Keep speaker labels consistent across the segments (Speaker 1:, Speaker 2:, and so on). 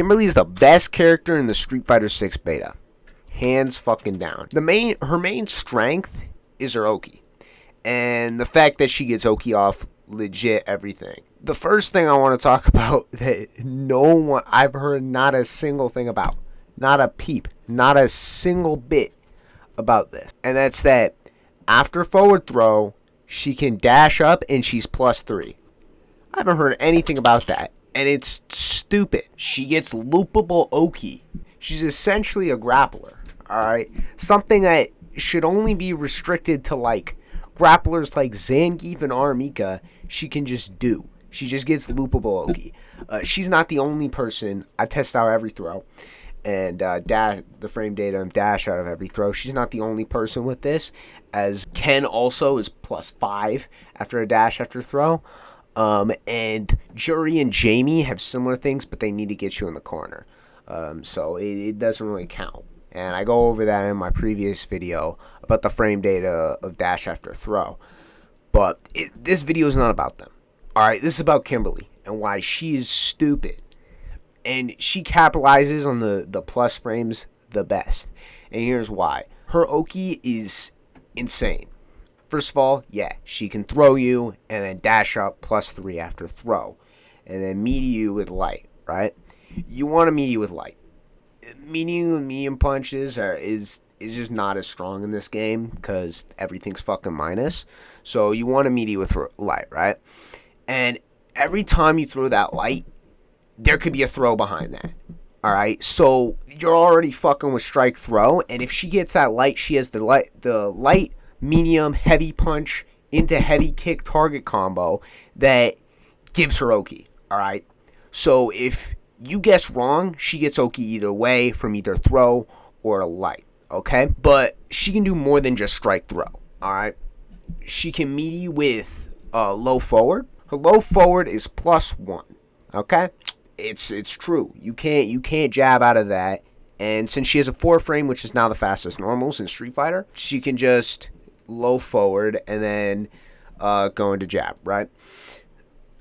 Speaker 1: Kimberly is the best character in the Street Fighter 6 beta. Hands fucking down. Her main strength is her Oki. And the fact that she gets Oki off legit everything. The first thing I want to talk about that I've heard not a single thing about. Not a peep. Not a single bit about this. And that's that after forward throw, she can dash up and she's +3. I haven't heard anything about that. And it's stupid. She gets loopable Oki. She's essentially a grappler. Alright? Something that should only be restricted to like grapplers like Zangief and Armika. She can just do. She just gets loopable Oki. She's not the only person. I test out every throw. And dash the frame data and dash out of every throw. She's not the only person with this. As Ken also is +5 after a dash after throw. And Jury and Jamie have similar things, but they need to get you in the corner. So it doesn't really count. And I go over that in my previous video about the frame data of dash after throw. But this video is not about them. Alright, this is about Kimberly and why she is stupid. And she capitalizes on the plus frames the best. And here's why. Her Oki is insane. First of all, yeah, she can throw you and then dash up +3 after throw. And then meet you with light, right? You want to meet you with light. Meeting with medium punches is just not as strong in this game because everything's fucking minus. So you want to meet you with light, right? And every time you throw that light, there could be a throw behind that. Alright? So you're already fucking with strike throw. And if she gets that light, she has the light, medium, heavy punch into heavy kick target combo that gives her Oki. Alright? So if you guess wrong, she gets Oki either way from either throw or a light. Okay? But she can do more than just strike throw. Alright? She can meet you with low forward. Her low forward is +1. Okay? It's true. You can't jab out of that. And since she has a 4 frame, which is now the fastest normals in Street Fighter, she can just low forward and then go into jab, right?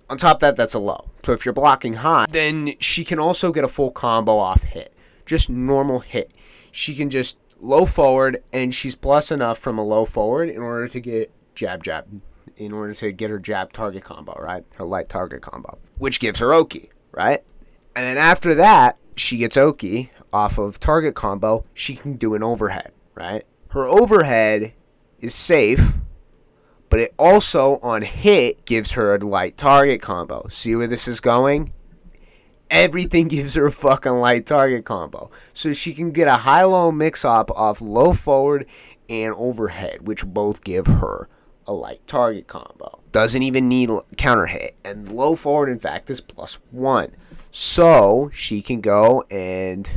Speaker 1: On top of that, that's a low. So if you're blocking high, then she can also get a full combo off hit. Just normal hit. She can just low forward, and she's plus enough from a low forward in order to get jab. In order to get her jab target combo, right? Her light target combo. Which gives her Oki, right? And then after that, she gets Oki off of target combo. She can do an overhead, right? Her overhead is safe, but it also on hit gives her a light target combo. See where this is going? Everything gives her a fucking light target combo. So she can get a high-low mix-up off low forward and overhead, which both give her a light target combo. Doesn't even need counter hit. And low forward, in fact, is +1. So she can go and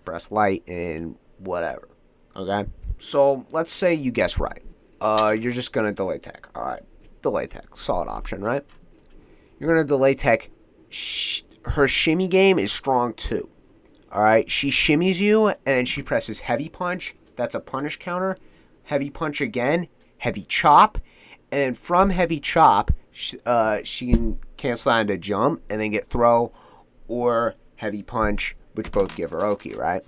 Speaker 1: press light and whatever. Okay? So let's say you guess right. You're just going to delay tech. Alright. Delay tech. Solid option, right? You're going to delay tech. Her shimmy game is strong too. Alright? She shimmies you and then she presses heavy punch. That's a punish counter. Heavy punch again. Heavy chop. And then from heavy chop, she can cancel out into jump and then get throw or heavy punch, which both give her Oki, right?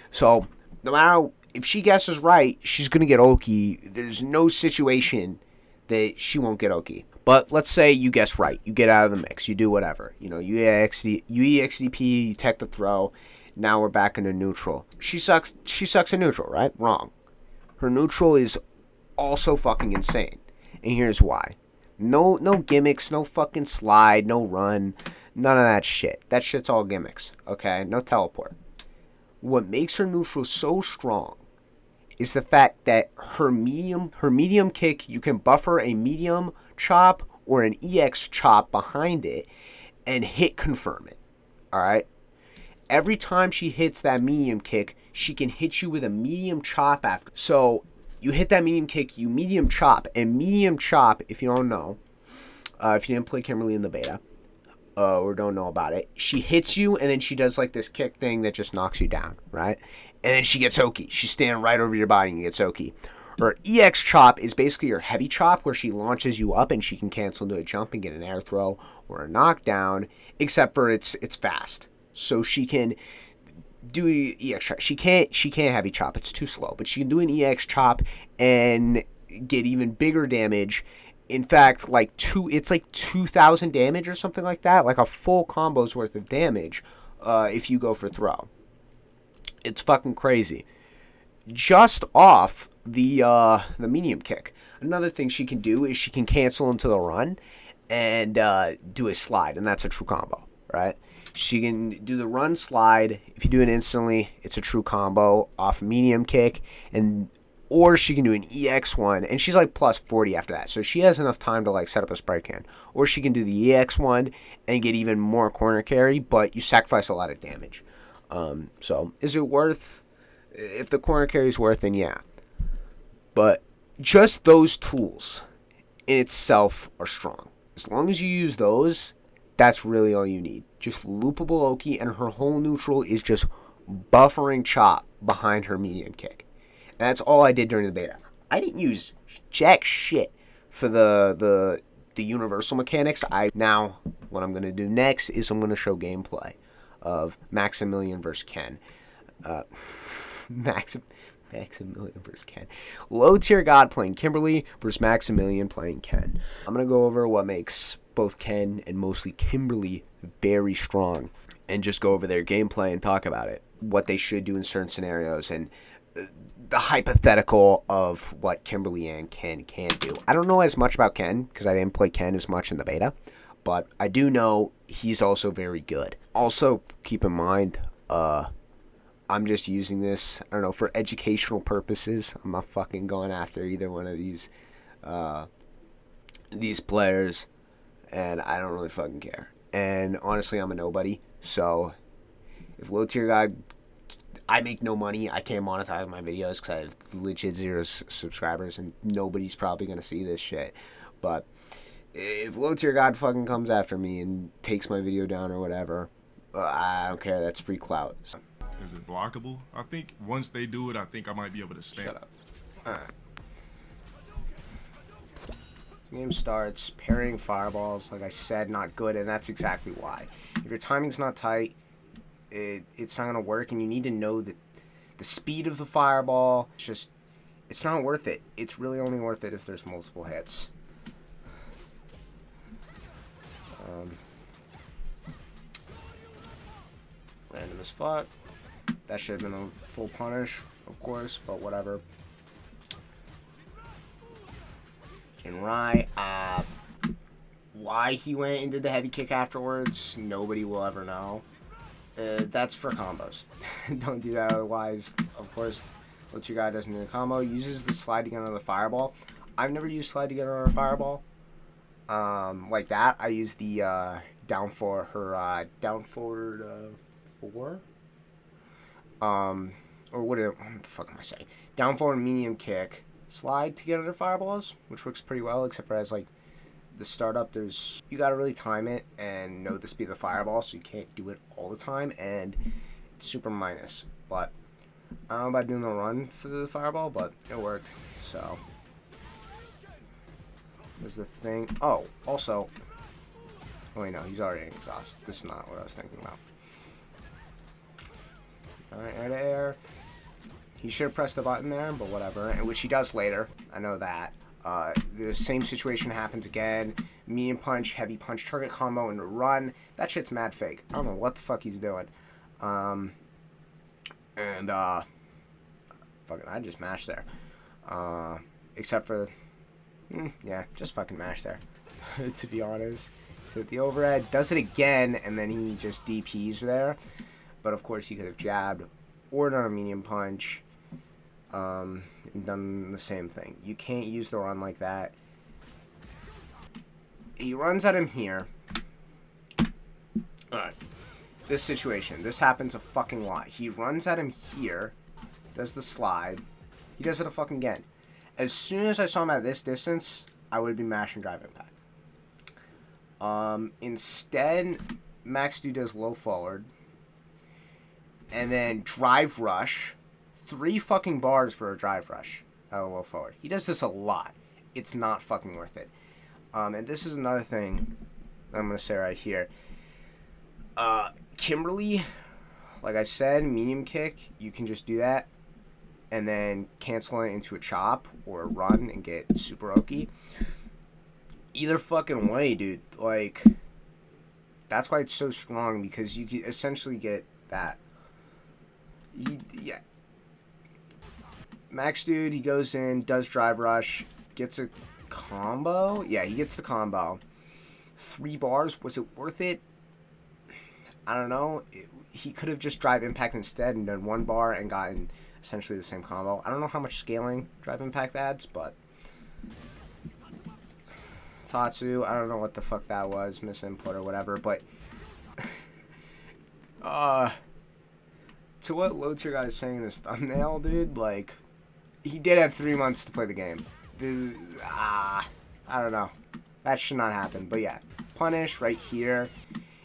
Speaker 1: So no matter if she guesses right, she's going to get Oki. There's no situation that she won't get Oki. But let's say you guess right. You get out of the mix. You do whatever. You know, you EXDP, you tech the throw. Now we're back into neutral. She sucks in neutral, right? Wrong. Her neutral is also fucking insane. And here's why. No gimmicks, no fucking slide, no run, none of that shit. That shit's all gimmicks, okay? No teleport. What makes her neutral so strong is the fact that her medium kick, you can buffer a medium chop or an EX chop behind it and hit confirm it. Alright? Every time she hits that medium kick, she can hit you with a medium chop after. So you hit that medium kick, you medium chop, and medium chop, if you don't know, if you didn't play Kimberley in the beta, or don't know about it, she hits you, and then she does like this kick thing that just knocks you down, right? And then she gets Oki. She's standing right over your body and gets Oki. Her EX chop is basically your heavy chop, where she launches you up, and she can cancel into a jump and get an air throw or a knockdown, except for it's fast. So she can do an EX chop. She can't heavy chop. It's too slow. But she can do an EX chop and get even bigger damage. In fact, it's like 2,000 damage or something like that. Like a full combo's worth of damage if you go for throw. It's fucking crazy. Just off the medium kick. Another thing she can do is she can cancel into the run and do a slide, and that's a true combo, right? She can do the run slide. If you do it instantly, it's a true combo off medium kick, or she can do an EX one, and she's like plus 40 after that. So she has enough time to like set up a Sprite can. Or she can do the EX one and get even more corner carry, but you sacrifice a lot of damage. So is it worth? If the corner carry is worth, then yeah. But just those tools in itself are strong. As long as you use those, that's really all you need. Just loopable Oki, and her whole neutral is just buffering chop behind her medium kick. And that's all I did during the beta. I didn't use jack shit for the universal mechanics. Now, what I'm going to do next is I'm going to show gameplay of Maximillian versus Ken. Maximillian versus Ken. Low tier god playing Kimberley versus Maximillian playing Ken. I'm going to go over what makes both Ken and mostly Kimberley very strong, and just go over their gameplay and talk about it. What they should do in certain scenarios, and the hypothetical of what Kimberley and Ken can do. I don't know as much about Ken because I didn't play Ken as much in the beta, but I do know he's also very good. Also, keep in mind, I'm just using this, I don't know, for educational purposes. I'm not fucking going after either one of these players, and I don't really fucking care. And honestly, I'm a nobody, so if low tier god, I make no money. I can't monetize my videos because I have legit 0 subscribers, and nobody's probably going to see this shit. But if low tier god fucking comes after me and takes my video down or whatever, I don't care. That's free clout. So.
Speaker 2: Is it blockable? I think once they do it, I think I might be able to spam.
Speaker 1: Shut up. Alright. Game starts. Parrying fireballs, like I said, not good, and that's exactly why. If your timing's not tight, it's not going to work, and you need to know the speed of the fireball. It's not worth it. It's really only worth it if there's multiple hits. Random as fuck. That should have been a full punish, of course, but whatever. And Rai, why he went and did the heavy kick afterwards, nobody will ever know. That's for combos. Don't do that otherwise. Of course, what your guy doesn't do a combo. Uses the slide to get under the fireball. I've never used slide to get under a fireball. Like that. I use the down forward 4. Or what the fuck am I saying? Down forward medium kick. Slide to get under fireballs, which works pretty well, except for as like the startup, you gotta really time it and know the speed of the fireball, so you can't do it all the time, and it's super minus. But I don't know about doing the run for the fireball, but it worked. So there's the thing. Oh, also, oh wait, no, he's already in exhaust. This is not what I was thinking about. All right, air to air. He should have pressed the button there, but whatever, and which he does later. I know that. The same situation happens again. Medium punch, heavy punch, target combo, and run. That shit's mad fake. I don't know what the fuck he's doing. Fucking, I just mashed there. Except for, yeah, just fucking mashed there. To be honest. So the overhead, does it again, and then he just DPs there. But of course, he could have jabbed or done a medium punch. And done the same thing. You can't use the run like that. He runs at him here. Alright. This situation. This happens a fucking lot. He runs at him here. Does the slide. He does it a fucking again. As soon as I saw him at this distance, I would be mashing drive impact. Instead, Max Dude does low forward. And then drive rush. 3 fucking bars for a drive rush out of low forward. He does this a lot. It's not fucking worth it. And this is another thing I'm going to say right here. Kimberley, like I said, medium kick, you can just do that and then cancel it into a chop or a run and get super oaky. Either fucking way, dude. Like, that's why it's so strong, because you can essentially get that. Yeah. Max dude, he goes in, does drive rush, gets a combo. Yeah, he gets the combo. 3 bars, was it worth it? I don't know. He could have just drive impact instead and done 1 bar and gotten essentially the same combo. I don't know how much scaling drive impact adds, but Tatsu, I don't know what the fuck that was, misinput or whatever, but to what low tier guy is saying in this thumbnail, dude, like, he did have 3 months to play the game. I don't know. That should not happen. But yeah, punish right here.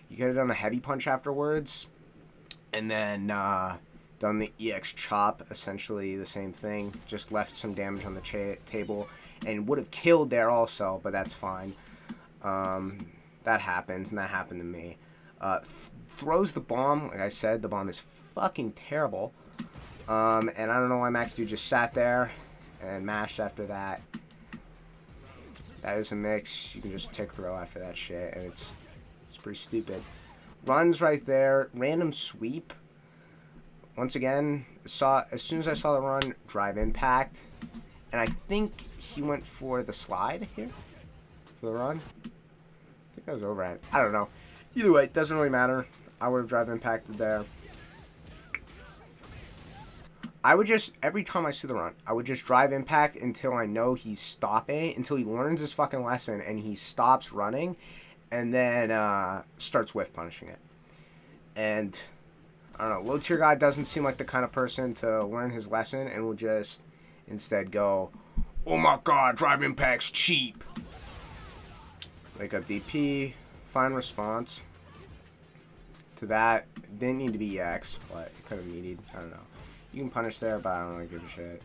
Speaker 1: You could have done a heavy punch afterwards, and then done the EX chop, essentially the same thing. Just left some damage on the table, and would have killed there also, but that's fine. That happens, and that happened to me. Throws the bomb. Like I said, the bomb is fucking terrible. And I don't know why Max Dude just sat there and mashed after that. That is a mix. You can just tick throw after that shit, and it's pretty stupid. Runs right there. Random sweep. Once again, as soon as I saw the run, drive impact. And I think he went for the slide here for the run. I think that was overhead. I don't know. Either way, it doesn't really matter. I would have drive impacted there. I would just, every time I see the run, I would just drive impact until I know he's stopping, until he learns his fucking lesson and he stops running, and then starts whiff punishing it. And, I don't know, low tier guy doesn't seem like the kind of person to learn his lesson and will just instead go, oh my god, drive impact's cheap. Wake up DP, fine response to that. Didn't need to be EX, but it could have needed, I don't know. You can punish there, but I don't really give a shit.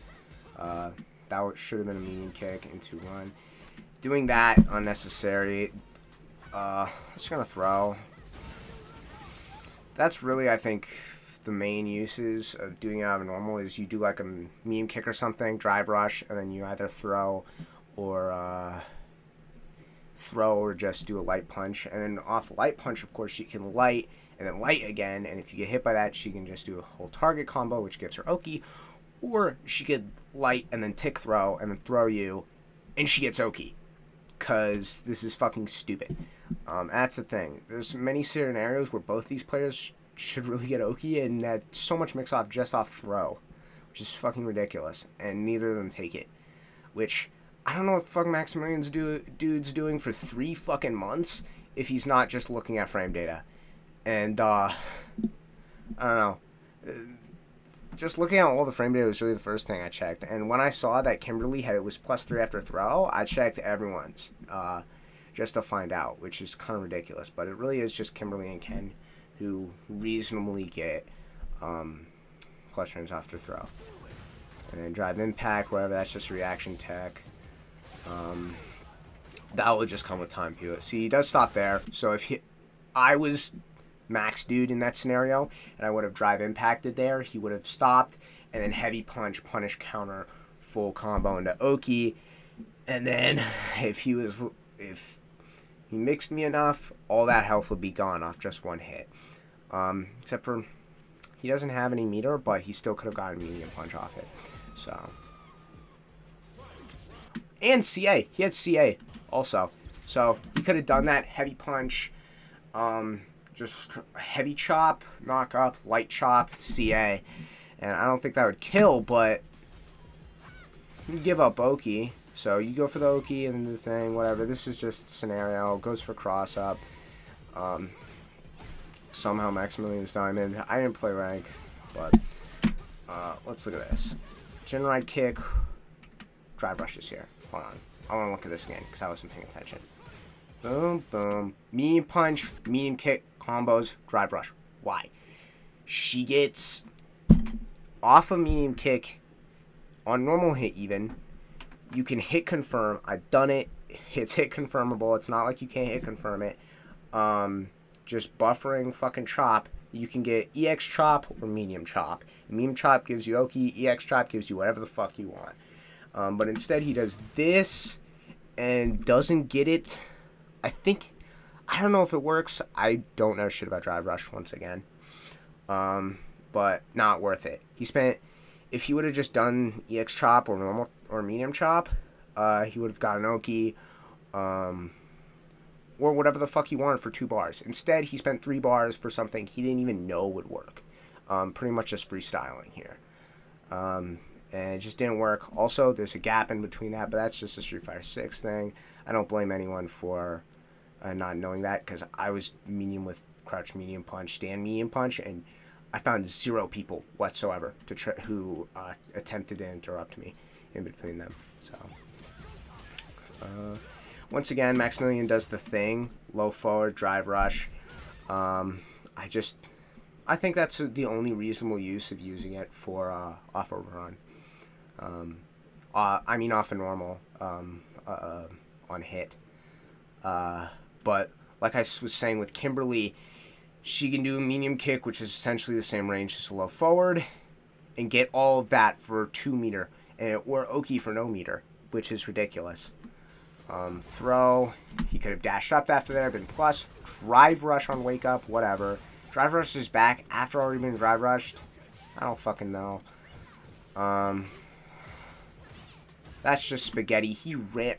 Speaker 1: That should have been a medium kick into run. Doing that, unnecessary. Just gonna throw. That's really, I think, the main uses of doing it out of normal is you do like a medium kick or something, drive rush, and then you either throw or just do a light punch. And then off light punch, of course, you can light and then light again, and if you get hit by that, she can just do a whole target combo, which gets her Oki, or she could light and then tick throw, and then throw you, and she gets Oki, because this is fucking stupid. That's the thing. There's many scenarios where both these players should really get Oki, and that so much mix off just off throw, which is fucking ridiculous, and neither of them take it, which, I don't know what the fuck Maximillian's dude's doing for 3 fucking months if he's not just looking at frame data. And, I don't know. Just looking at all the frame data was really the first thing I checked. And when I saw that Kimberley it was +3 after throw, I checked everyone's, just to find out, which is kind of ridiculous. But it really is just Kimberley and Ken who reasonably get, plus frames after throw. And then drive impact, whatever, that's just reaction tech. That will just come with time, Pew. See, he does stop there. So if I was Max Dude in that scenario, and I would have drive impacted there, he would have stopped, and then heavy punch, punish, counter, full combo into Oki, and then if he mixed me enough, all that health would be gone off just one hit. Except for he doesn't have any meter, but he still could have gotten medium punch off it. So, and CA, he had CA also, so he could have done that heavy punch. Just heavy chop, knock up, light chop, CA. And I don't think that would kill, but you give up Oki. So you go for the Oki and the thing, whatever. This is just scenario. Goes for cross up. Somehow Maximillian's diamond. I didn't play rank, but let's look at this. Gen right kick. Drive rushes here. Hold on. I want to look at this again because I wasn't paying attention. Boom, boom. Medium punch, medium kick, combos, drive rush. Why? She gets off a medium kick on normal hit even. You can hit confirm. I've done it. It's hit confirmable. It's not like you can't hit confirm it. Just buffering fucking chop. You can get EX chop or medium chop. Medium chop gives you Oki, EX chop gives you whatever the fuck you want. But instead he does this and doesn't get it. I don't know if it works. I don't know shit about Drive Rush once again. But not worth it. If he would have just done EX chop or normal or medium chop, he would have gotten Oki, or whatever the fuck he wanted for 2 bars. Instead, he spent 3 bars for something he didn't even know would work. Pretty much just freestyling here. And it just didn't work. Also, there's a gap in between that, but that's just a Street Fighter 6 thing. I don't blame anyone for not knowing that, because I was medium with crouch medium punch, stand medium punch, and I found 0 people whatsoever who attempted to interrupt me in between them. So, once again, Maximillian does the thing, low forward, drive rush. I think that's the only reasonable use of using it for off a run. Off a normal on hit. But like I was saying with Kimberley, she can do a medium kick, which is essentially the same range as a low forward, and get all of that for 2 meter, or Oki for no meter, which is ridiculous. Throw, he could have dashed up after there, been plus. Drive rush on wake up, whatever. Drive rush is back after already being drive rushed. I don't fucking know. That's just spaghetti. He ran.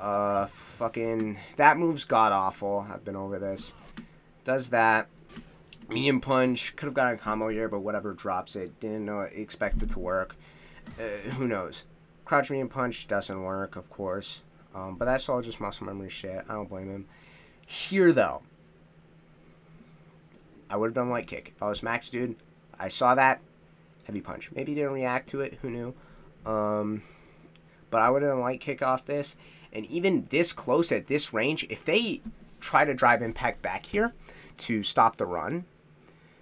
Speaker 1: Okay. That move's god awful. I've been over this. Does that. Medium punch. Could have gotten a combo here, but whatever, drops it. Didn't expect it to work. Who knows? Crouch medium punch doesn't work, of course. But that's all just muscle memory shit. I don't blame him. Here, though, I would have done light kick. If I was Max, dude, I saw that. Heavy punch. Maybe he didn't react to it. Who knew? But I would have done light kick off this. And even this close at this range, if they try to drive impact back here to stop the run,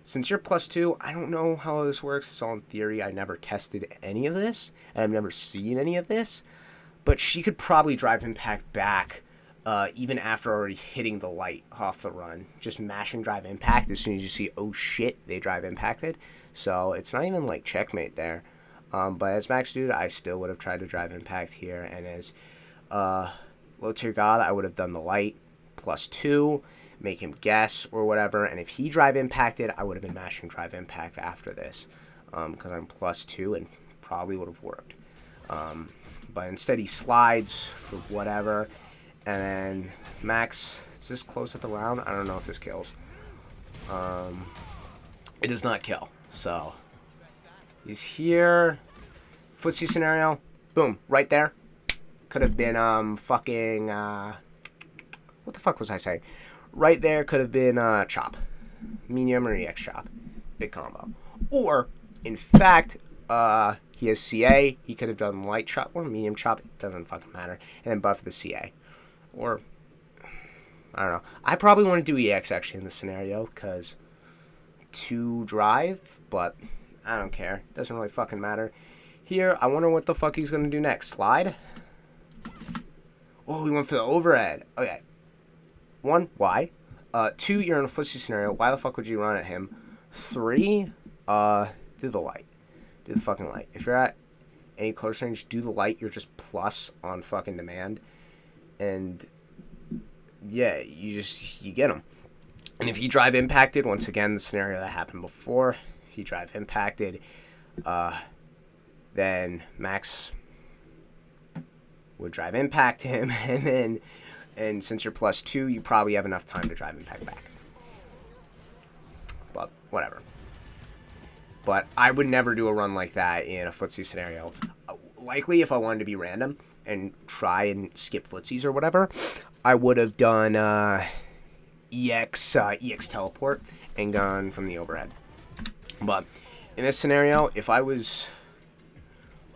Speaker 1: since you're +2, I don't know how this works. It's all in theory. I never tested any of this, and I've never seen any of this. But she could probably drive impact back even after already hitting the light off the run. Just mashing drive impact as soon as you see, oh shit, they drive impacted. So it's not even like checkmate there. But as Max Dude, I still would have tried to drive impact here. And as low tier god, I would have done the light +2, make him guess or whatever. And if he drive impacted, I would have been mashing drive impact after this, because I'm +2 and probably would have worked. But instead he slides for whatever. And then Max, is this close at the round? I don't know if this kills. It does not kill. So he's here. Footsie scenario. Boom. Right there. Could have been fucking what the fuck was I saying? Right there could have been chop. Medium or EX chop. Big combo. Or in fact, he has CA. He could have done light chop or medium chop. It doesn't fucking matter. And then buff the CA. Or I don't know. I probably want to do EX actually in this scenario because 2 drive, but I don't care. Doesn't really fucking matter. Here, I wonder what the fuck he's going to do next. Slide? Oh, he went for the overhead. Okay. 1, why? 2, you're in a footsie scenario. Why the fuck would you run at him? 3, do the light. Do the fucking light. If you're at any close range, do the light. You're just plus on fucking demand. And yeah, you get him. And if he drive impacted, once again, the scenario that happened before, he drive impacted, then Max would drive impact him, and since you're +2, you probably have enough time to drive impact back. But whatever. But I would never do a run like that in a footsie scenario. Likely, if I wanted to be random and try and skip footsies or whatever, I would have done EX teleport and gone from the overhead. But in this scenario, if I was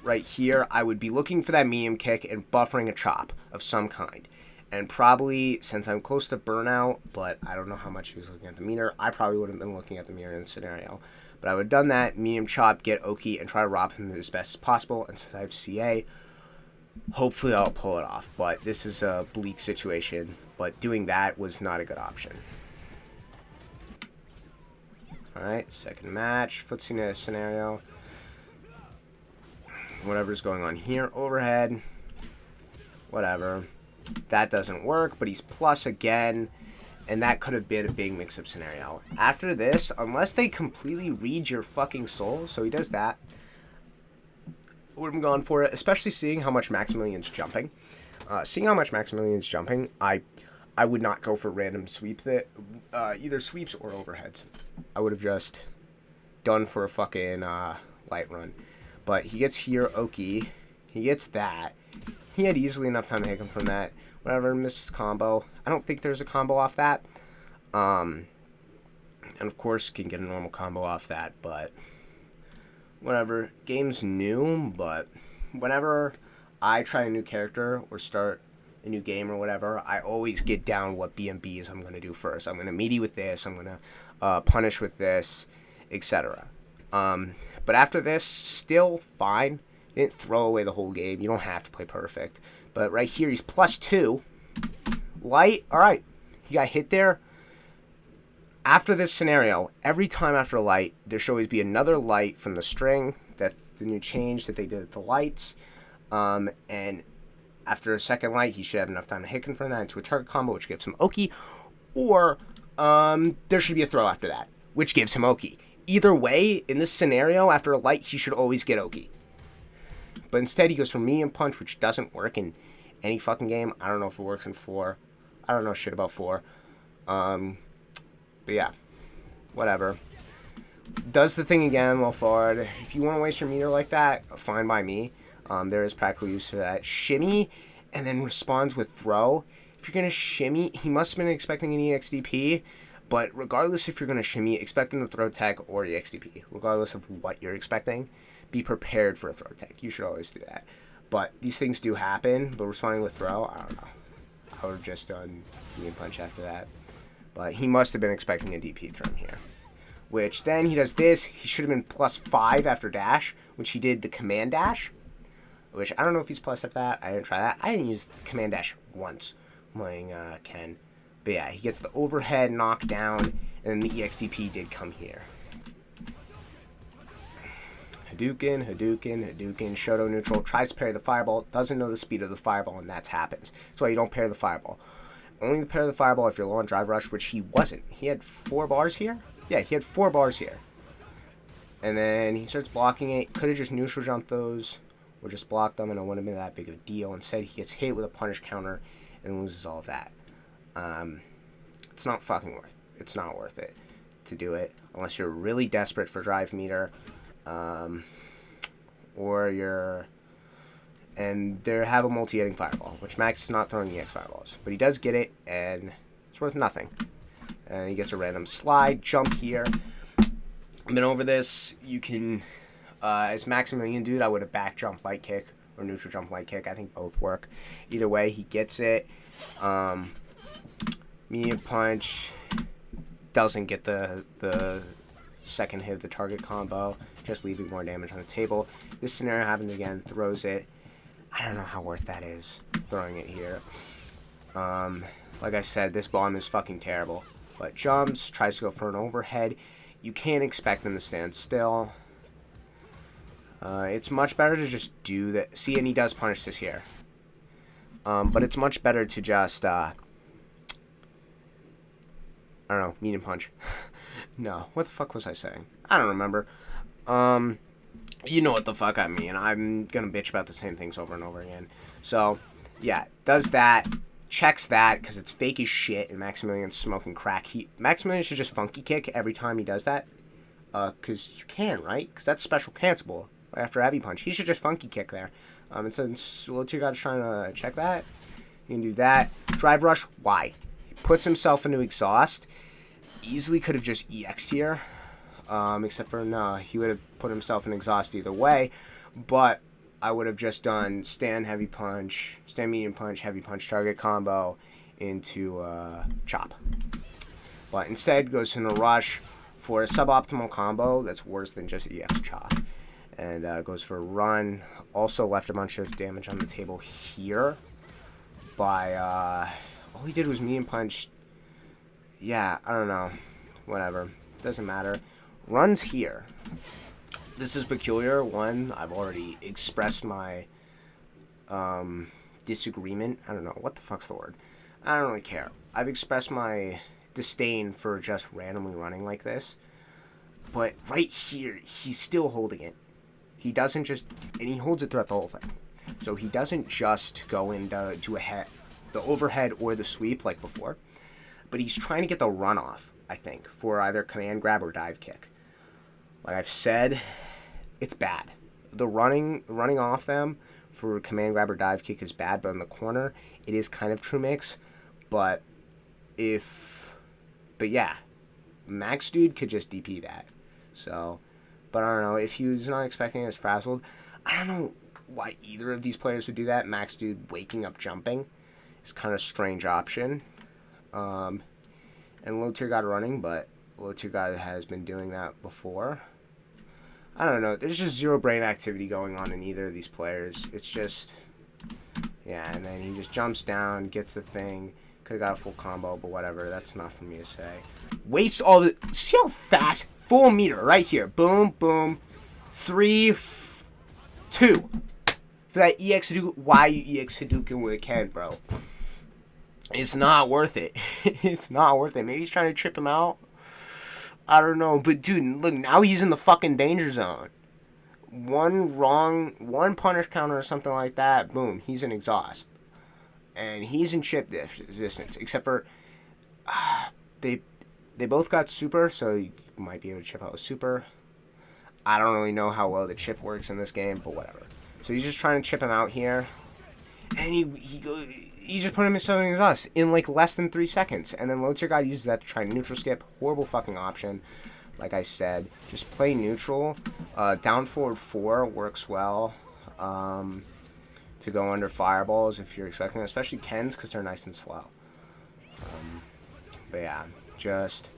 Speaker 1: right here, I would be looking for that medium kick and buffering a chop of some kind. And probably, since I'm close to burnout, but I don't know how much he was looking at the meter, I probably would have been looking at the meter in the scenario. But I would have done that, medium chop, get Oki, and try to rob him as best as possible. And since I have CA, hopefully I'll pull it off. But this is a bleak situation. But doing that was not a good option. Alright, second match. Footsie scenario. Whatever's going on here. Overhead. Whatever. That doesn't work, but he's plus again. And that could have been a big mix-up scenario. After this, unless they completely read your fucking soul, so he does that, I would have gone for it, especially seeing how much Maximillian's jumping. Seeing how much Maximillian's jumping, I would not go for random sweeps, that either sweeps or overheads. I would have just done for a fucking light run. But he gets here, Oki. He gets that. He had easily enough time to hit him from that. Whatever, misses combo. I don't think there's a combo off that. And of course, can get a normal combo off that, but whatever. Game's new, but whenever I try a new character or start a new game or whatever, I always get down what BMBs I'm going to do first. I'm going to meaty with this, I'm going to punish with this, etc. But after this, still fine. Didn't throw away the whole game. You don't have to play perfect. But right here, he's +2. Light, alright. He got hit there. After this scenario, every time after a light, there should always be another light from the string. That's the new change that they did at the lights. And after a second light, he should have enough time to hit confirm that into a target combo, which gives him Oki. Or there should be a throw after that, which gives him Oki. Either way, in this scenario, after a light, he should always get Oki. But instead, he goes for medium punch, which doesn't work in any fucking game. I don't know if it works in 4. I don't know shit about 4. But yeah, whatever. Does the thing again while forward. If you want to waste your meter like that, fine by me. There is practical use for that. Shimmy, and then responds with throw. If you're going to shimmy, he must have been expecting an EXDP. But regardless if you're going to shimmy, expect him to throw tech or EXDP. Regardless of what you're expecting, be prepared for a throw tech. You should always do that. But these things do happen. But responding with throw, I don't know. I would have just done medium punch after that. But he must have been expecting a DP from here. Which then he does this. He should have been +5 after dash, which he did the command dash. Which I don't know if he's plus after that. I didn't try that. I didn't use command dash once playing Ken. But yeah, he gets the overhead knockdown, and then the EXDP did come here. Hadouken, Hadouken, Hadouken, Shoto neutral, tries to parry the fireball, doesn't know the speed of the fireball, and that happens. That's why you don't parry the fireball. Only to parry the fireball if you're low on drive rush, which he wasn't. He had 4 bars here? Yeah, he had 4 bars here. And then he starts blocking it. Could have just neutral jumped those, or just blocked them, and it wouldn't have been that big of a deal. Instead, he gets hit with a punish counter and loses all of that. It's not fucking worth it. It's not worth it to do it unless you're really desperate for drive meter, or you're, and they have a multi-hitting fireball, which Max is not throwing EX fireballs, but he does get it, and it's worth nothing. And he gets a random slide jump here. I've been over this. You can, as Maximillian dude, I would have back jump light kick or neutral jump light kick. I think both work. Either way, he gets it. Medium punch doesn't get the second hit of the target combo, just leaving more damage on the table. This scenario happens again, throws it. I don't know how worth that is, throwing it here. Like I said, this bomb is fucking terrible. But jumps, tries to go for an overhead. You can't expect them to stand still. It's much better to just do that. See, and he does punish this here. But it's much better to just, I don't know, medium punch. No, what the fuck was I saying? I don't remember. You know what the fuck I mean. I'm gonna bitch about the same things over and over again. So, yeah, does that, checks that, because it's fake as shit, and Maximillian's smoking crack. Maximillian should just funky kick every time he does that. Because you can, right? Because that's special cancelable right after heavy punch. He should just funky kick there. And since LTG guy's trying to check that, you can do that. Drive rush, why? He puts himself into exhaust. Easily could have just EX'd here. Except for, no, he would have put himself in exhaust either way. But I would have just done stand heavy punch, stand medium punch, heavy punch target combo into chop. But instead goes in a rush for a suboptimal combo that's worse than just EX chop. And goes for a run. Also left a bunch of damage on the table here by, all he did was medium punch. Yeah, I don't know. Whatever. Doesn't matter. Runs here. This is peculiar. One, I've already expressed my disagreement. I don't know. What the fuck's the word? I don't really care. I've expressed my disdain for just randomly running like this. But right here, he's still holding it. He doesn't just... And he holds it throughout the whole thing. So he doesn't just go into do the overhead or the sweep like before. But he's trying to get the run off, I think, for either command grab or dive kick. Like I've said, it's bad. The running off them for command grab or dive kick is bad, but in the corner, it is kind of true mix. But yeah, Max dude could just DP that. So, but I don't know, if he was not expecting it, was frazzled. I don't know why either of these players would do that. Max dude waking up jumping is kind of a strange option. And low tier guy running, but low tier guy has been doing that before. I don't know. There's just zero brain activity going on in either of these players. It's just, yeah, and then he just jumps down, gets the thing. Could have got a full combo, but whatever. That's not for me to say. Wastes all the... See how fast? Full meter right here. Boom, boom. 3, 2. For that EX Hadouken. Why you EX Hadouken with a Ken, bro? It's not worth it. It's not worth it. Maybe he's trying to trip him out. I don't know. But, dude, look. Now he's in the fucking danger zone. One punish counter or something like that. Boom. He's in exhaust. And he's in chip resistance, except for they both got super, so you might be able to chip out with super. I don't really know how well the chip works in this game, but whatever. So he's just trying to chip him out here, and he just put him in southern exhaust in like less than 3 seconds, and then low tier guy uses that to try neutral skip. Horrible fucking option. Like I said, just play neutral. Down forward 4 works well. To go under fireballs if you're expecting them, especially Kens because they're nice and slow. But yeah, just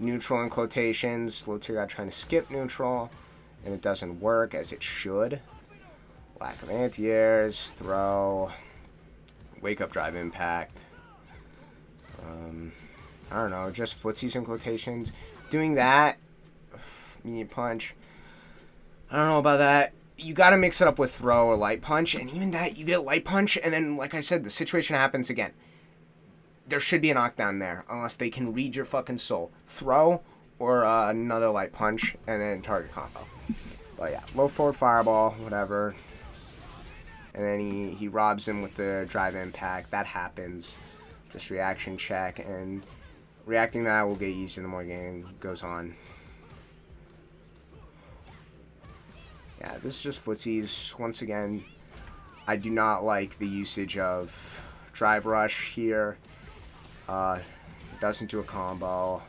Speaker 1: neutral in quotations. Low tier guy trying to skip neutral, and it doesn't work as it should. Lack of anti-airs, throw, wake up drive impact. I don't know, just footsies in quotations. Doing that, medium punch. I don't know about that. You got to mix it up with throw or light punch, and even that, you get light punch, and then, like I said, the situation happens again. There should be a knockdown there, unless they can read your fucking soul. Throw or another light punch, and then target combo. But yeah, low forward fireball, whatever. And then he robs him with the drive impact. That happens. Just reaction check, and reacting that will get easier the more game goes on. Yeah, this is just footsies. Once again, I do not like the usage of drive rush here. It doesn't do a combo.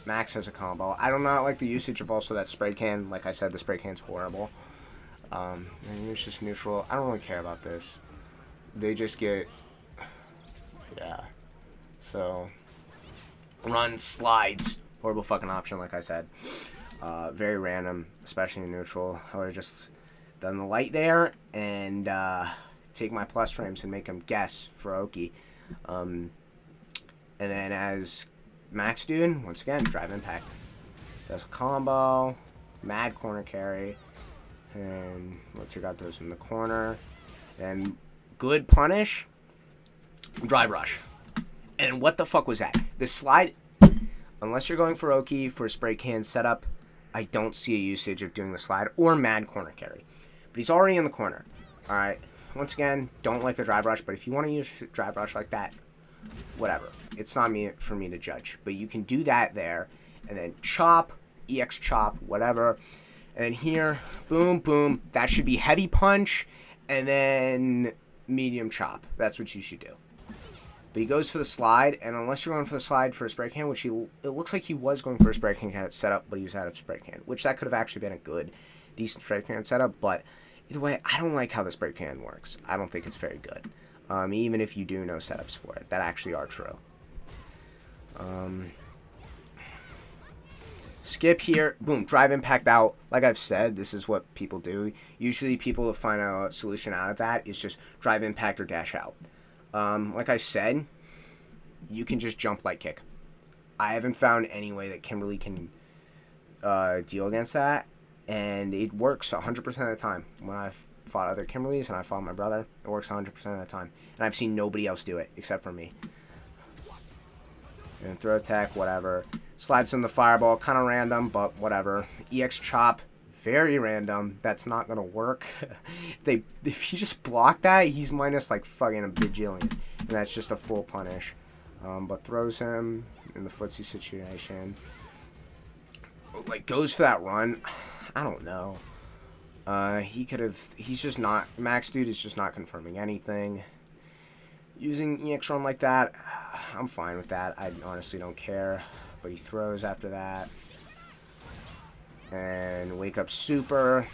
Speaker 1: Max has a combo. I do not like the usage of also that spray can. Like I said, the spray can's horrible. And it's just neutral. I don't really care about this. They just get... Yeah. So... Run, slides. Horrible fucking option, like I said. Very random, especially in neutral. I would have just done the light there and take my plus frames and make them guess for Oki. And then as Max dude, once again, drive impact. Does a combo, mad corner carry, and let's check out those in the corner. Then good punish, drive rush. And what the fuck was that? The slide, unless you're going for Oki for a spray can setup, I don't see a usage of doing the slide or mad corner carry. But he's already in the corner. Alright. Once again, don't like the drive rush, but if you want to use drive rush like that, whatever. It's not for me to judge. But you can do that there. And then chop, EX chop, whatever. And then here, boom, boom. That should be heavy punch. And then medium chop. That's what you should do. But he goes for the slide, and unless you're going for the slide for a spray can, which it looks like he was going for a spray can setup, but he was out of spray can, which that could have actually been a good, decent spray can setup, but either way, I don't like how the spray can works. I don't think it's very good, even if you do know setups for it that actually are true. Skip here, boom, drive impact out. Like I've said, this is what people do. Usually people will find a solution out of that is just drive impact or dash out. Like I said, you can just jump light kick. I haven't found any way that Kimberley can deal against that, and it works 100% of the time. When I've fought other Kimberleys and I fought my brother, it works 100% of the time. And I've seen nobody else do it except for me. And throw attack, whatever. Slides in the fireball, kind of random, but whatever. EX chop, very random. That's not gonna work. If you just block that, he's minus like fucking a bajillion, and that's just a full punish. But throws him in the footsie situation. Like goes for that run. I don't know. He could have. He's just not. Max dude is just not confirming anything. Using EX run like that, I'm fine with that. I honestly don't care. But he throws after that. And wake up super.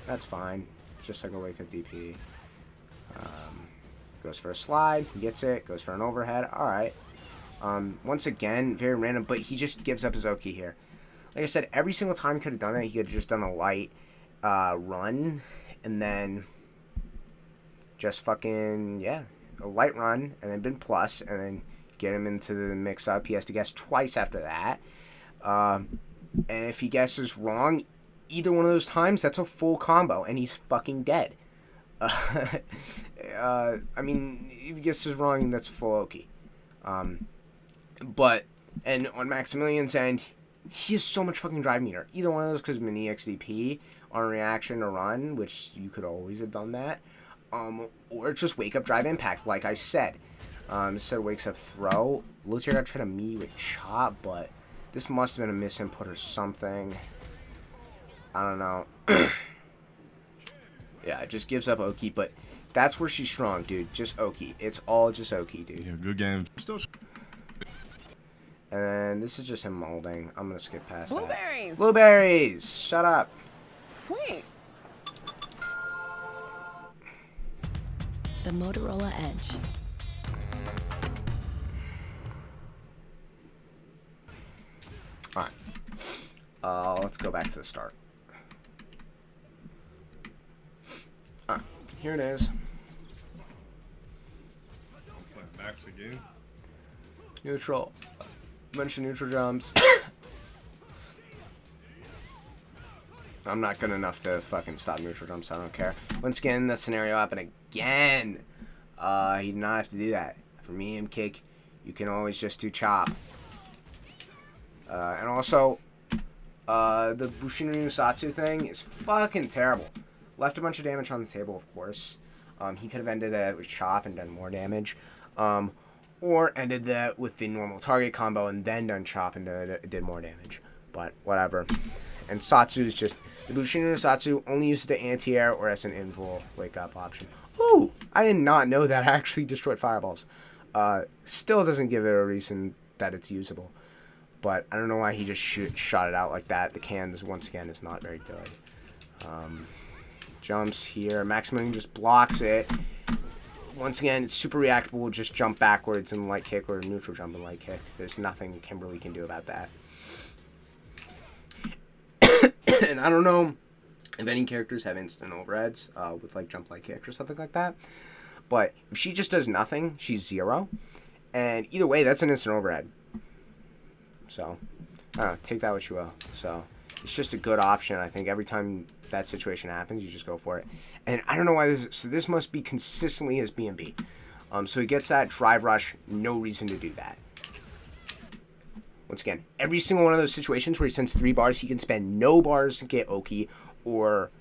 Speaker 1: That's fine. Just like a wake up DP. Goes for a slide. He gets it. Goes for an overhead. Alright. Once again, very random. But he just gives up his Oki here. Like I said, every single time he could have done that, he could have just done a light run. And then just fucking, yeah. A light run. And then been plus. And then get him into the mix-up. He has to guess twice after that. And if he guesses wrong, either one of those times, that's a full combo, and he's fucking dead. I mean, if he guesses wrong, that's full Oki. But, and on Maximillian's end, he has so much fucking drive meter. Either one of those could have been EXDP on reaction to run, which you could always have done that. Or just wake up drive impact, like I said. Instead of wakes up throw. Looks like I tried to me with chop, but this must have been a misinput or something. I don't know. Yeah, it just gives up Oki, but that's where she's strong, dude. Just Oki. It's all just Oki, dude.
Speaker 2: Yeah, good game. Still.
Speaker 1: And this is just him molding. I'm gonna skip past
Speaker 3: Blueberries.
Speaker 1: that. Blueberries! Shut up.
Speaker 3: Sweet.
Speaker 4: The Motorola Edge.
Speaker 1: Alright. Let's go back to the start. Alright, here it is.
Speaker 2: Max again.
Speaker 1: Neutral. Bunch of neutral jumps. I'm not good enough to fucking stop neutral jumps, I don't care. Once again, that scenario happened again. He did not have to do that. For medium kick, you can always just do chop. And also, the Bushinryu Satsu thing is fucking terrible. Left a bunch of damage on the table, of course. He could have ended that with chop and done more damage. Or ended that with the normal target combo and then done chop and did more damage. But whatever. And Satsu's just... The Bushinryu Satsu only uses the anti-air or as an invul wake-up option. Ooh! I did not know that actually destroyed fireballs. Still doesn't give it a reason that it's usable. But I don't know why he just shot it out like that. The cans, once again, is not very good. Jumps here. Maximillian just blocks it. Once again, it's super reactable. Just jump backwards and light kick or neutral jump and light kick. There's nothing Kimberley can do about that. And I don't know if any characters have instant overheads with like jump light kick or something like that. But if she just does nothing, she's 0. And either way, that's an instant overhead. So, I don't know, take that what you will. So, it's just a good option. I think every time that situation happens, you just go for it. And I don't know why this is. So, this must be consistently his B&B. So, he gets that drive rush. No reason to do that. Once again, every single one of those situations where he spends 3 bars, he can spend no bars to get Oki or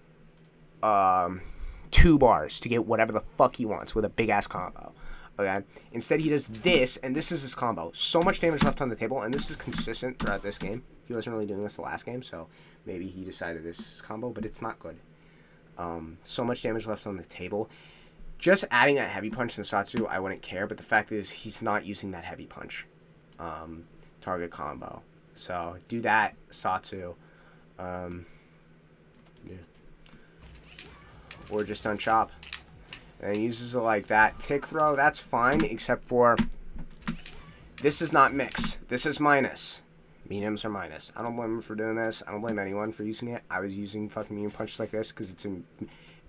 Speaker 1: 2 bars to get whatever the fuck he wants with a big-ass combo. Okay? Instead, he does this, and this is his combo. So much damage left on the table, and this is consistent throughout this game. He wasn't really doing this the last game, so maybe he decided this is combo, but it's not good. So much damage left on the table. Just adding that heavy punch in the Satsu, I wouldn't care, but the fact is he's not using that heavy punch target combo. So, do that, Satsu. Yeah. Or just on chop. And he uses it like that. Tick throw, that's fine, except for this is not mix. This is minus. Mediums are minus. I don't blame him for doing this. I don't blame anyone for using it. I was using fucking medium punches like this because it's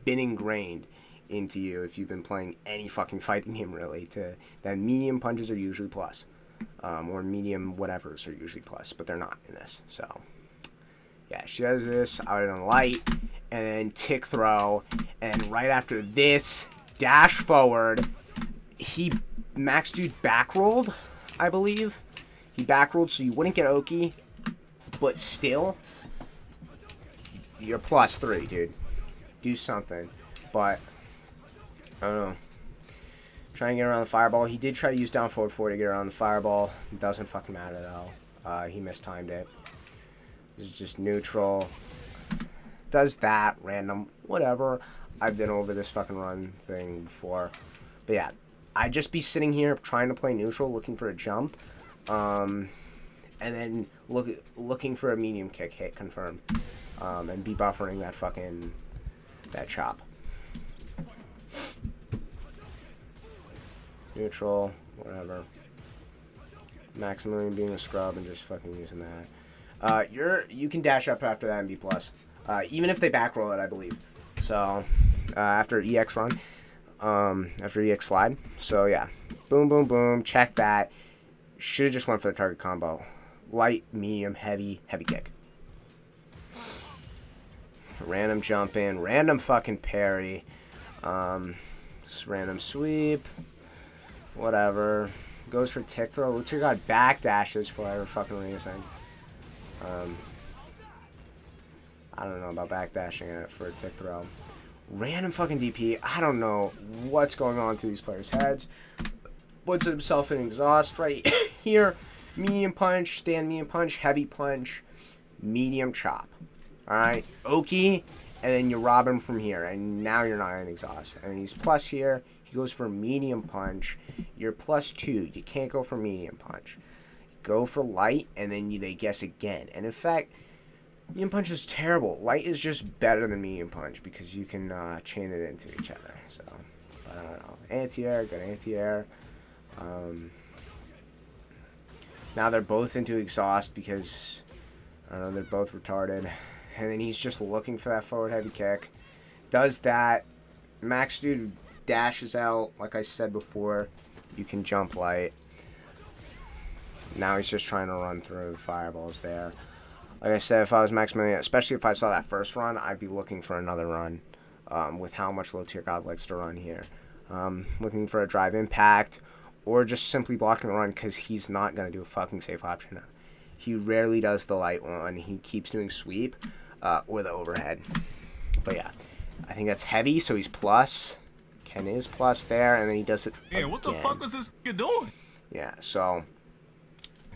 Speaker 1: been ingrained into you if you've been playing any fucking fighting game really. That medium punches are usually plus. Or medium whatevers are usually plus, but they're not in this. So, Yeah, she does this out in light, and then tick throw, and right after this, dash forward. Max Dude back rolled, I believe. He back rolled so you wouldn't get Oki, but still, you're +3, dude. Do something. But, I don't know. Try and get around the fireball. He did try to use down forward 4 to get around the fireball. It doesn't fucking matter, though. He mistimed it. This is just neutral. Does that, random, whatever. I've been over this fucking run thing before. But yeah, I'd just be sitting here trying to play neutral, looking for a jump. And then looking for a medium kick hit, confirm. And be buffering that chop. Neutral, whatever. Maximillian being a scrub and just fucking using that. You can dash up after that and be plus. Even if they back roll it, I believe. So, after EX run, after EX slide. So yeah, boom, boom, boom. Check that. Should have just went for the target combo. Light, medium, heavy kick. Random jump in, random fucking parry. Just random sweep. Whatever. Goes for tick throw. Looks like got back dashes for whatever fucking reason. I don't know about back dashing it for a tick throw. Random fucking DP. I don't know what's going on through these players' heads. Puts himself in exhaust right here. Medium punch, stand medium punch, heavy punch, medium chop. Alright, Oki, and then you rob him from here, and now you're not in exhaust. And he's plus here. He goes for medium punch. You're +2. You can't go for medium punch. Go for light, and then they guess again. And in fact, medium punch is terrible. Light is just better than medium punch because you can chain it into each other. So, I don't know. Anti-air, good anti-air. Now they're both into exhaust because, I don't know, they're both retarded. And then he's just looking for that forward heavy kick. Does that. Max Dude dashes out. Like I said before, you can jump light. Now he's just trying to run through the fireballs there. Like I said, if I was Maximillian, especially if I saw that first run, I'd be looking for another run with how much low tier God likes to run here. Looking for a drive impact or just simply blocking the run because he's not going to do a fucking safe option. He rarely does the light one. He keeps doing sweep or the overhead. But yeah, I think that's heavy, so he's plus. Ken is plus there, and then he does it again.
Speaker 2: What the fuck was this nigga doing?
Speaker 1: Yeah, so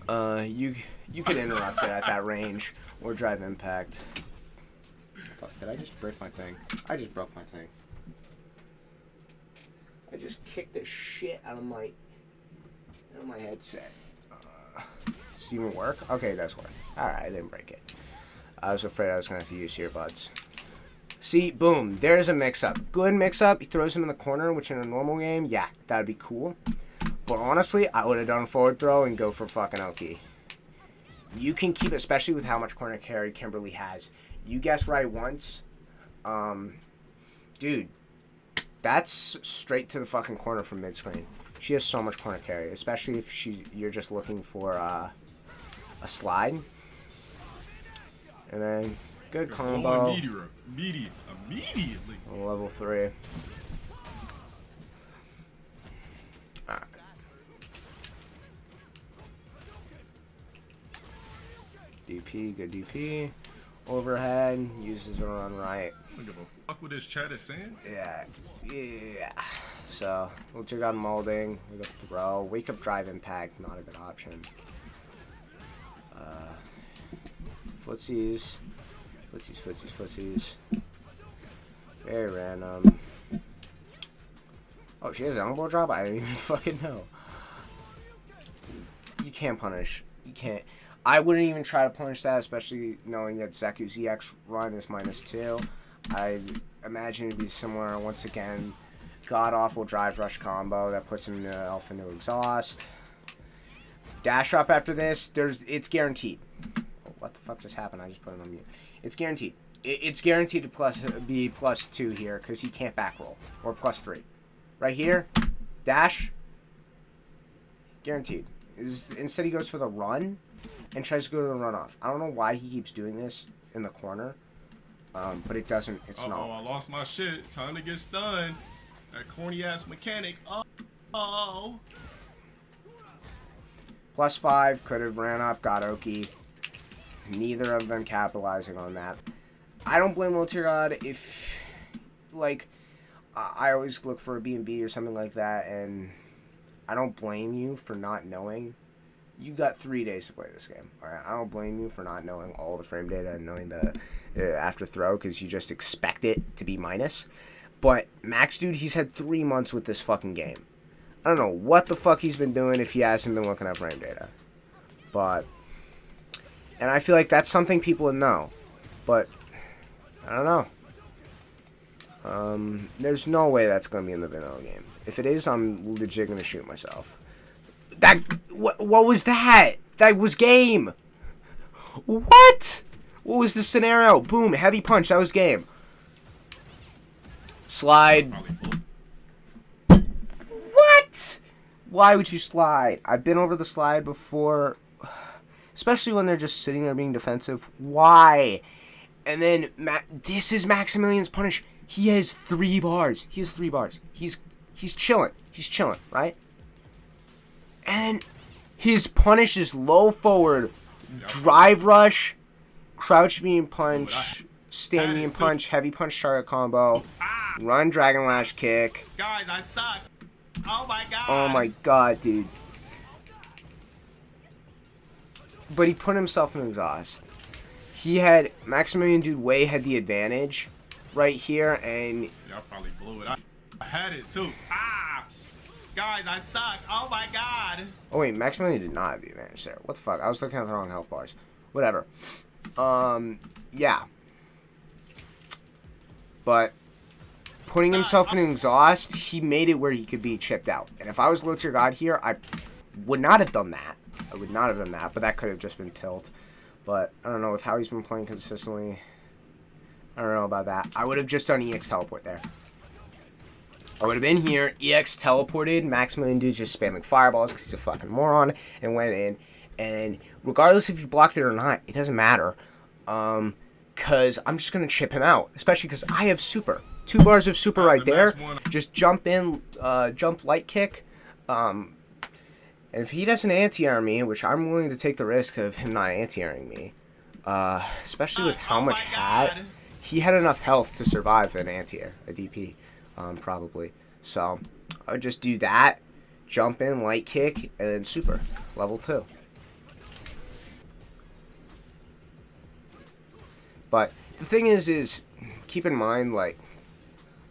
Speaker 1: you could interrupt it at that range or drive impact. Fuck, did I just break my thing? I just broke my thing. I just kicked the shit out of my headset. Does it even work? Okay, it does work. Alright, I didn't break it. I was afraid I was going to have to use earbuds. See, boom, there's a mix-up. Good mix-up. He throws him in the corner, which in a normal game, yeah, that would be cool. But honestly, I would have done a forward throw and go for fucking Oki. You can keep, especially with how much corner carry Kimberley has. You guess right once. Dude, that's straight to the fucking corner from mid-screen. She has so much corner carry, especially if you're just looking for a slide. And then, good combo.
Speaker 2: Immediately.
Speaker 1: Level 3. Alright. DP, good DP. Overhead, uses a run right.
Speaker 2: I don't give a fuck what this chat is saying.
Speaker 1: Yeah. So, let's check out molding. Wake up throw. Wake up drive impact, not a good option. Footsies. Very random. Oh, she has an elbow drop? I didn't even fucking know. You can't punish. You can't. I wouldn't even try to punish that, especially knowing that Zeku's EX run is -2. I imagine it'd be similar once again. God-awful drive rush combo that puts him elf into exhaust. Dash up after this, it's guaranteed. Oh, what the fuck just happened? I just put him on mute. It's guaranteed. It's guaranteed to be +2 here because he can't back roll. Or +3. Right here, dash, guaranteed. Instead he goes for the run and tries to go to the runoff. I don't know why he keeps doing this. in the corner. But it doesn't. It's not.
Speaker 2: Oh, I lost my shit. Time to get stunned. That corny ass mechanic. Oh.
Speaker 1: +5 could have ran up, got Oki. Neither of them capitalizing on that. I don't blame Will to God if, like, I always look for a B&B or something like that, and I don't blame you for not knowing. You got 3 days to play this game. All right? I don't blame you for not knowing all the frame data and knowing the after throw because you just expect it to be minus. But Max, dude, he's had 3 months with this fucking game. I don't know what the fuck he's been doing if he hasn't been looking at frame data. But, and I feel like that's something people would know. But, I don't know. There's no way that's going to be in the vanilla game. If it is, I'm legit going to shoot myself. What was that? That was game. What? What was the scenario? Boom, heavy punch, that was game. Slide. What? Why would you slide? I've been over the slide before, especially when they're just sitting there being defensive. Why? And then, this is Maximillian's punish. He has 3 bars. He has 3 bars. He's chilling. He's chilling, right? And his punish is low forward, drive rush, crouch beam punch, stand beam punch, heavy punch target combo, run dragon lash kick.
Speaker 2: Guys, I suck. Oh my god.
Speaker 1: Oh my god, dude. But he put himself in exhaust. He had, Maximillian dude way had the advantage right here, and
Speaker 2: y'all probably blew it. I had it too. Guys, I suck. Oh my god.
Speaker 1: Oh wait, Maximillian did not have the advantage there. What the fuck? I was looking at the wrong health bars. Whatever. Yeah. But putting himself in exhaust, he made it where he could be chipped out. And if I was Low Tier God here, I would not have done that. I would not have done that, but that could have just been tilt. But I don't know, with how he's been playing consistently, I don't know about that. I would have just done EX teleport there. I would have been here, EX teleported, Maximillian dude's just spamming fireballs because he's a fucking moron, and went in. And regardless if you blocked it or not, it doesn't matter. Because I'm just going to chip him out. Especially because I have super. 2 bars of super right there. Just jump in, jump light kick. And if he doesn't anti-air me, which I'm willing to take the risk of him not anti-airing me, especially with how much hat, he had enough health to survive an anti-air, a DP. Probably. So, I would just do that, jump in, light kick, and then super. Level 2. But, the thing is, keep in mind, like,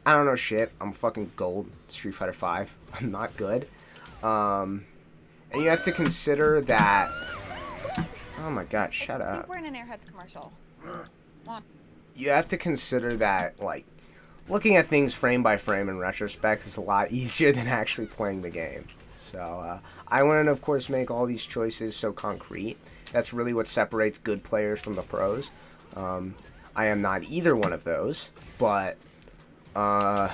Speaker 1: I don't know shit. I'm fucking gold Street Fighter 5. I'm not good. And you have to consider that... Oh my god, shut up.
Speaker 3: I think we're in an Airheads commercial.
Speaker 1: You have to consider that, like, looking at things frame by frame in retrospect is a lot easier than actually playing the game. So, I wouldn't, of course, make all these choices so concrete. That's really what separates good players from the pros. I am not either one of those, but, I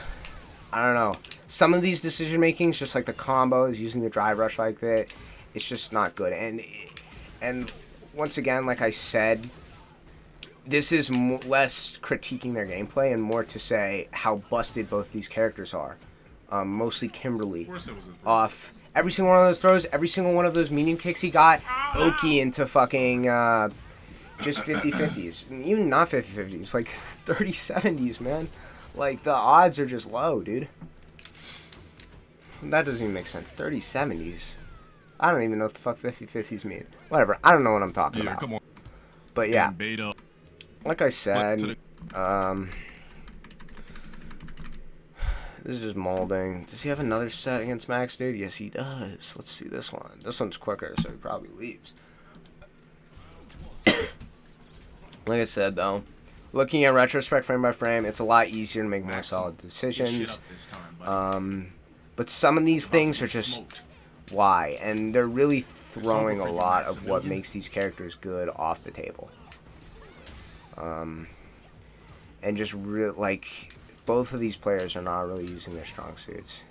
Speaker 1: don't know. Some of these decision makings, just like the combos, using the drive rush like that, it's just not good. And once again, like I said, this is less critiquing their gameplay and more to say how busted both these characters are. Mostly Kimberley. Off every single one of those throws, every single one of those medium kicks he got, Oki into fucking just 50-50s. Even not 50-50s, like 30-70s, man. Like, the odds are just low, dude. That doesn't even make sense. 30-70s. I don't even know what the fuck 50-50s mean. Whatever, I don't know what I'm talking about.
Speaker 2: Come on.
Speaker 1: But yeah. Like I said, this is just molding. Does he have another set against Max, dude? Yes, he does. Let's see this one. This one's quicker, so he probably leaves. Like I said, though, looking at retrospect frame by frame, it's a lot easier to make more solid decisions. But some of these things are just why, and they're really throwing a lot of what makes these characters good off the table. And just like both of these players are not really using their strong suits.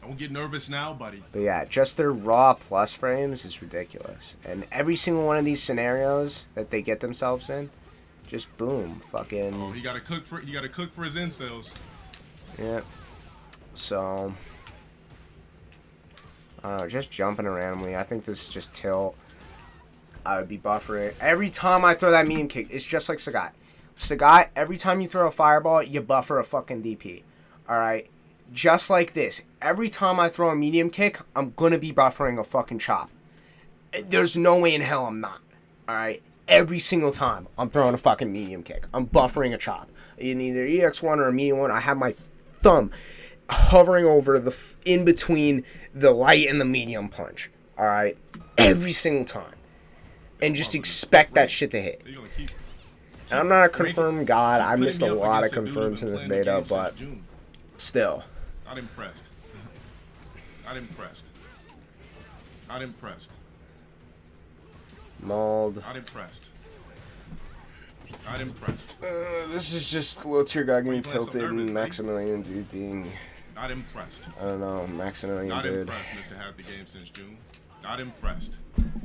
Speaker 2: Don't get nervous now, buddy.
Speaker 1: But yeah, just their raw plus frames is ridiculous. And every single one of these scenarios that they get themselves in Just boom, fucking.
Speaker 2: Oh, he gotta cook for his incels.
Speaker 1: Yeah. So, just jumping randomly. I think this is just tilt. I would be buffering. Every time I throw that medium kick, it's just like Sagat. Sagat, every time you throw a fireball, you buffer a fucking DP. Alright? Just like this. Every time I throw a medium kick, I'm gonna be buffering a fucking chop. There's no way in hell I'm not. Alright? Every single time I'm throwing a fucking medium kick, I'm buffering a chop. In either EX1 or a medium one, I have my thumb hovering over the in between the light and the medium punch. Alright? Every single time. And just expect that shit to hit. And I'm not a confirmed god. I missed a lot of confirms in this beta, but still.
Speaker 2: Not impressed. Not impressed. Not impressed.
Speaker 1: Mauled.
Speaker 2: Not impressed. Not impressed.
Speaker 1: This is just low tier guy getting tilted and Maximillian dude being.
Speaker 2: Not impressed.
Speaker 1: I don't know, Maximillian
Speaker 2: Not
Speaker 1: dude.
Speaker 2: Not impressed, Mr. Have the game since June. Not impressed.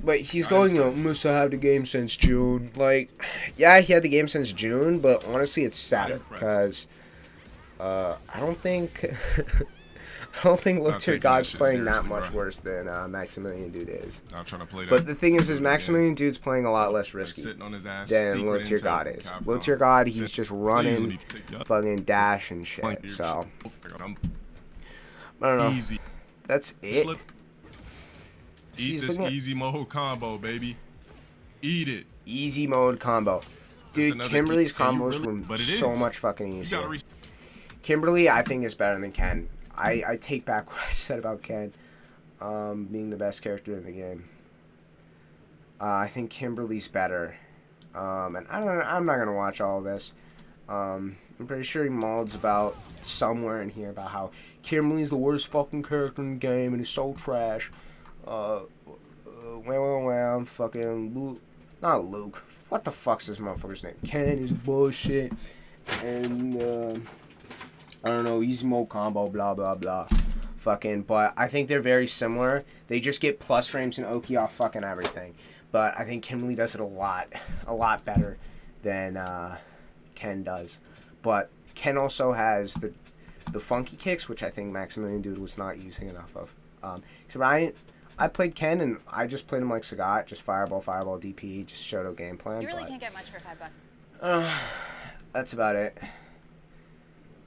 Speaker 1: But he's
Speaker 2: Not
Speaker 1: going,
Speaker 2: impressed.
Speaker 1: must have the game since June. Like, yeah, he had the game since June, but honestly, it's sadder because I don't think Low Tier God's playing that much worse than Maximillian dude is.
Speaker 2: I'm trying to play that.
Speaker 1: But the thing is Maximillian dude's playing a lot less risky
Speaker 2: Sitting on his ass,
Speaker 1: than Low Tier God is. Low Tier God, he's just running, fucking dash and shit. So I don't know.
Speaker 2: Easy.
Speaker 1: That's it.
Speaker 2: Eat this easy mode combo, baby. Eat it.
Speaker 1: Easy mode combo. Dude, Kimberly's combos were so much fucking easier. Kimberly, I think, is better than Ken. I take back what I said about Ken being the best character in the game. I think Kimberly's better. And I'm not going to watch all of this. I'm pretty sure he molds about somewhere in here about how Kimberly's the worst fucking character in the game and he's so trash. Fucking Luke. Not Luke. What the fuck's this motherfucker's name? Ken is bullshit. And, I don't know, easy mode combo, blah, blah, blah. Fucking, but I think they're very similar. They just get plus frames and Oki off fucking everything. But I think Kimberly does it a lot better than, Ken does. But Ken also has the funky kicks, which I think Maximillian dude was not using enough of. So I played Ken and I just played him like Sagat, just fireball, DP, just Shoto game plan.
Speaker 3: You really can't get much for $5.
Speaker 1: That's about it.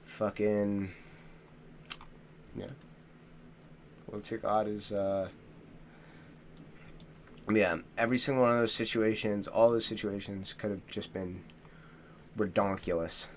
Speaker 1: Fucking yeah. Low Tier God is yeah, every single one of those situations, all those situations could have just been redonkulous.